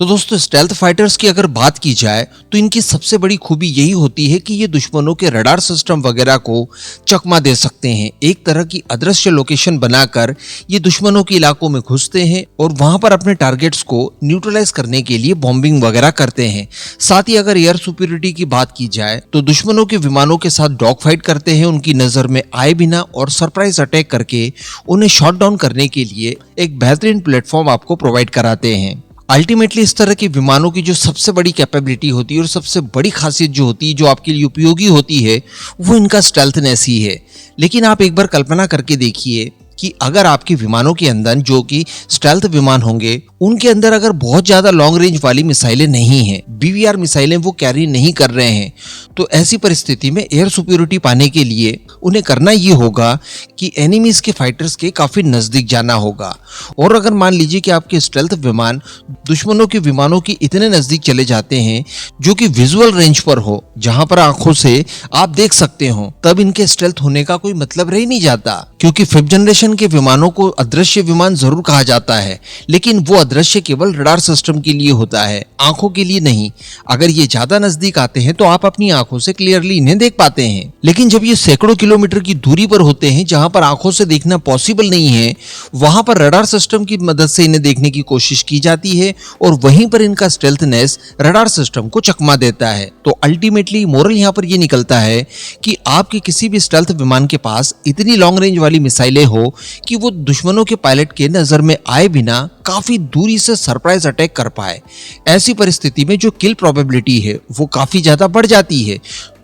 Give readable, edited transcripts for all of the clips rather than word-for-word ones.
तो दोस्तों stealth fighters की अगर बात की जाए तो इनकी सबसे बड़ी खूबी यही होती है कि ये दुश्मनों के रडार सिस्टम वगैरह को चकमा दे सकते हैं। एक तरह की अदृश्य लोकेशन बनाकर ये दुश्मनों के इलाकों में घुसते हैं और वहां पर अपने टारगेट्स को न्यूट्रलाइज करने के लिए बॉम्बिंग वगैरह करते हैं। साथ ही अगर एयर सुपीरियरिटी की बात की जाए तो दुश्मनों के विमानों के साथ डॉग फाइट करते हैं, उनकी नजर में आए बिना और सरप्राइज अटैक करके उन्हें शॉट डाउन करने के लिए एक बेहतरीन प्लेटफॉर्म आपको प्रोवाइड कराते हैं। अल्टीमेटली इस तरह के विमानों की जो सबसे बड़ी कैपेबिलिटी होती है और सबसे बड़ी खासियत जो होती है, जो आपके लिए उपयोगी होती है, वो इनका स्टेल्थनेस ही है। लेकिन आप एक बार कल्पना करके देखिए कि अगर आपके विमानों के अंदर जो कि स्टेल्थ विमान होंगे उनके अंदर अगर बहुत ज्यादा लॉन्ग रेंज वाली मिसाइलें नहीं हैं, बीवीआर मिसाइलें वो कैरी नहीं कर रहे हैं, तो ऐसी परिस्थिति में एयर सुपीरियरिटी पाने के लिए उन्हें करना ये होगा कि एनिमीज के फाइटर्स के काफी नजदीक जाना होगा। और अगर मान लीजिए कि आपके स्टेल्थ विमान दुश्मनों के विमानों के इतने नजदीक चले जाते हैं जो कि विजुअल रेंज पर हो, जहां पर आंखों से आप देख सकते हो, तब इनके स्टेल्थ होने का कोई मतलब रह नहीं जाता। क्योंकि 5th जनरेशन के विमानों को अदृश्य विमान जरूर कहा जाता है, लेकिन वो अदृश्य केवल रडार सिस्टम के लिए होता है, आंखों के लिए नहीं। अगर ये ज्यादा नजदीक आते हैं तो आप अपनी आंखों से क्लियरली इन्हें देख पाते हैं, लेकिन जब ये सैकड़ों किलोमीटर की दूरी पर होते हैं जहां पर आंखों से देखना पॉसिबल नहीं है, वहां पर रडार सिस्टम की मदद से इन्हें देखने की कोशिश की जाती है और वहीं पर इनका स्टेल्थनेस रडार सिस्टम को चकमा देता है। तो अल्टीमेटली मोरल यहाँ पर ये निकलता है कि आपके किसी भी स्टेल्थ विमान के पास इतनी लॉन्ग रेंज वाली मिसाइलें हो कि वो दुश्मनों के पायलट के नजर में आए बिना काफी दूरी से सरप्राइज अटैक कर पाए। ऐसी परिस्थिति में जो किल प्रोबेबिलिटी है वो काफी ज्यादा बढ़ जाती है।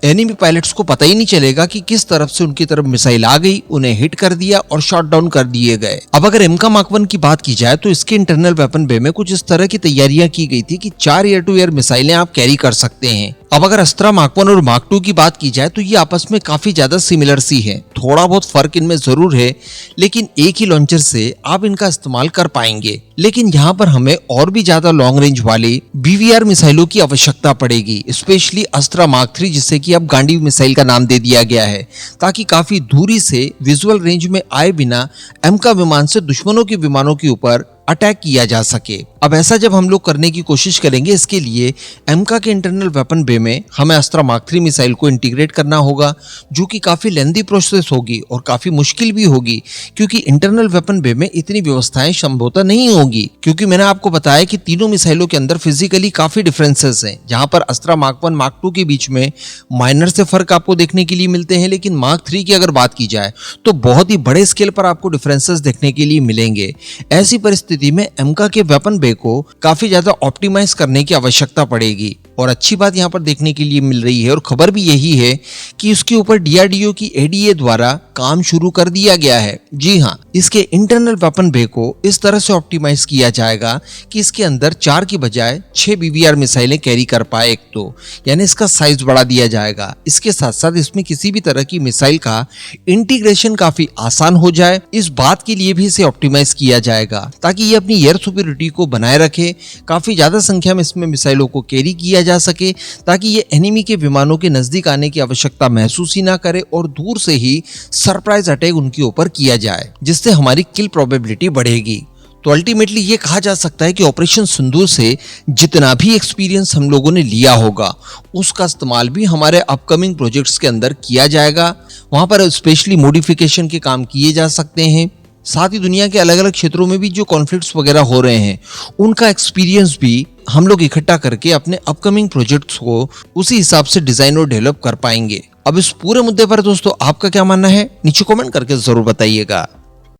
एनिमी पायलट्स को पता ही नहीं चलेगा कि किस तरफ से उनकी तरफ मिसाइल आ गई, उन्हें हिट कर दिया और शॉट डाउन कर दिए गए। अब अगर एमका मार्क 1 की बात की जाए तो इसके इंटरनल वेपन बे में कुछ इस तरह की तैयारियां की गई थी कि 4 एयर टू एयर मिसाइलें आप कैरी कर सकते हैं। अब अगर अस्त्रा मार्क 1 और मार्क 2 की बात की जाए तो ये आपस में काफी ज्यादा सिमिलर सी है, थोड़ा बहुत फर्क इनमें जरूर है, लेकिन एक ही लॉन्चर से आप इनका इस्तेमाल कर पाएंगे। लेकिन यहाँ पर हमें और भी ज्यादा लॉन्ग रेंज वाली बीवीआर मिसाइलों की आवश्यकता पड़ेगी, स्पेशली अस्त्रा मार्क 3, जिसे कि अब गांडीव मिसाइल का नाम दे दिया गया है, ताकि काफी दूरी से विजुअल रेंज में आए बिना एमका विमान से दुश्मनों के विमानों के ऊपर अटैक किया जा सके। अब ऐसा जब हम लोग करने की कोशिश करेंगे, इसके लिए एमका के इंटरनल वेपन बे में हमें अस्त्रा मार्क 3 मिसाइल को इंटीग्रेट करना होगा, जो कि काफी लेंथी प्रोसेस होगी और काफी मुश्किल भी होगी, क्योंकि इंटरनल वेपन बे में इतनी व्यवस्थाएं संभवतः नहीं होगी। क्योंकि मैंने आपको बताया कि तीनों मिसाइलों के अंदर फिजिकली काफी डिफरेंसेस हैं, जहां पर अस्त्रा मार्क 1 मार्क 2 के बीच में माइनर से फर्क आपको देखने के लिए मिलते हैं, लेकिन मार्क 3 की अगर बात की जाए तो बहुत ही बड़े स्केल पर आपको डिफरेंसेस देखने के लिए मिलेंगे। ऐसी परिस्थिति में एमका के वेपन बे को काफी ज्यादा ऑप्टिमाइज करने की आवश्यकता पड़ेगी। और अच्छी बात यहाँ पर देखने के लिए मिल रही है और खबर भी यही है कि उसके ऊपर डीआरडीओ की एडीए द्वारा काम शुरू कर दिया गया है। जी हाँ, इसके इंटरनल वेपन बे को इस तरह से ऑप्टिमाइज किया जाएगा कि इसके अंदर 4 की बजाय 6 बीवीआर मिसाइलें कैरी कर पाए, एक तो यानी इसका साइज बढ़ा दिया जाएगा। इसके साथ साथ इसमें किसी भी तरह की मिसाइल का इंटीग्रेशन काफी आसान हो जाए, इस बात के लिए भी इसे ऑप्टिमाइज किया जाएगा ताकि ये अपनी एयर सुपीरियरिटी को बनाए रखे, काफी ज्यादा संख्या में इसमें मिसाइलों को कैरी किया जा सके, ताकि ये एनिमी के विमानों के नजदीक आने की आवश्यकता महसूस ही ना करे और दूर से ही सरप्राइज अटैक उनके ऊपर किया जाए, जिससे हमारी किल प्रोबेबिलिटी बढ़ेगी। तो अल्टीमेटली ये कहा जा सकता है कि ऑपरेशन सिंदूर से जितना भी एक्सपीरियंस हम लोगों ने लिया होगा उसका इस्तेमाल भी हमारे अपकमिंग प्रोजेक्ट्स के अंदर किया जाएगा। वहां पर स्पेशली मॉडिफिकेशन के काम किए जा सकते हैं। साथ ही दुनिया के अलग अलग क्षेत्रों में भी जो कॉन्फ्लिक्ट्स वगैरह हो रहे हैं उनका एक्सपीरियंस भी हम लोग इकट्ठा करके अपने अपकमिंग प्रोजेक्ट्स को उसी हिसाब से डिजाइन और डेवलप कर पाएंगे। अब इस पूरे मुद्दे पर दोस्तों आपका क्या मानना है, नीचे कमेंट करके जरूर बताइएगा।